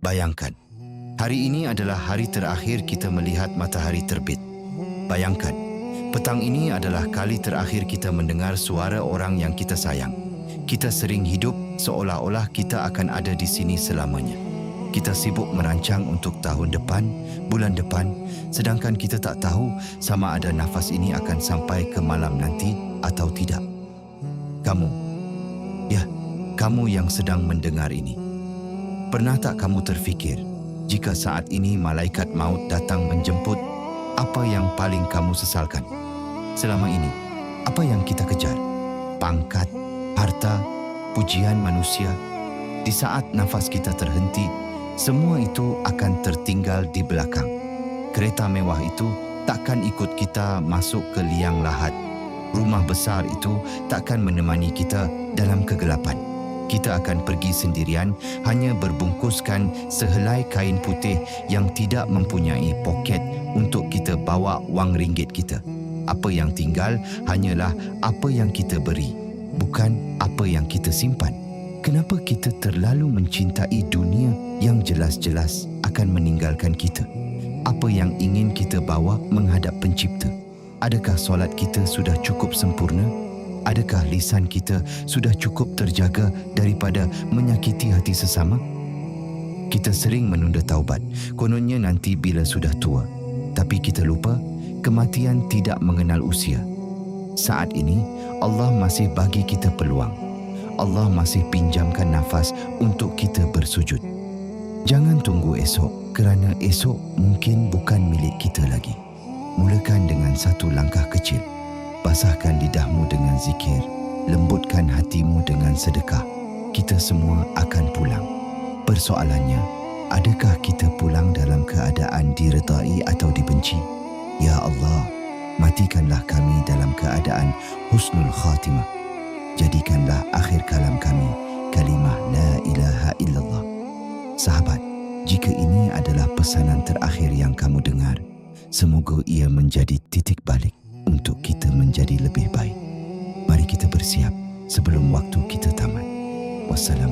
Bayangkan, hari ini adalah hari terakhir kita melihat matahari terbit. Bayangkan, petang ini adalah kali terakhir kita mendengar suara orang yang kita sayang. Kita sering hidup seolah-olah kita akan ada di sini selamanya. Kita sibuk merancang untuk tahun depan, bulan depan, sedangkan kita tak tahu sama ada nafas ini akan sampai ke malam nanti atau tidak. Kamu yang sedang mendengar ini. Pernah tak kamu terfikir, jika saat ini malaikat maut datang menjemput, apa yang paling kamu sesalkan? Selama ini, apa yang kita kejar? Pangkat, harta, pujian manusia. Di saat nafas kita terhenti, semua itu akan tertinggal di belakang. Kereta mewah itu takkan ikut kita masuk ke liang lahat. Rumah besar itu takkan menemani kita dalam kegelapan. Kita akan pergi sendirian, hanya berbungkuskan sehelai kain putih yang tidak mempunyai poket untuk kita bawa wang ringgit kita. Apa yang tinggal hanyalah apa yang kita beri, bukan apa yang kita simpan. Kenapa kita terlalu mencintai dunia yang jelas-jelas akan meninggalkan kita? Apa yang ingin kita bawa menghadap Pencipta? Adakah solat kita sudah cukup sempurna? Adakah lisan kita sudah cukup terjaga daripada menyakiti hati sesama? Kita sering menunda taubat, kononnya nanti bila sudah tua. Tapi kita lupa, kematian tidak mengenal usia. Saat ini, Allah masih bagi kita peluang. Allah masih pinjamkan nafas untuk kita bersujud. Jangan tunggu esok, kerana esok mungkin bukan milik kita lagi. Mulakan dengan satu langkah kecil. Basahkan lidahmu dengan zikir, lembutkan hatimu dengan sedekah. Kita semua akan pulang. Persoalannya, adakah kita pulang dalam keadaan diredai atau dibenci? Ya Allah, matikanlah kami dalam keadaan husnul khatimah. Jadikanlah akhir kalam kami kalimah la ilaha illallah. Sahabat, jika ini adalah pesanan terakhir yang kamu dengar, semoga ia menjadi titik balik untuk kita menjadi lebih baik. Mari kita bersiap sebelum waktu kita tamat. Wassalamualaikum.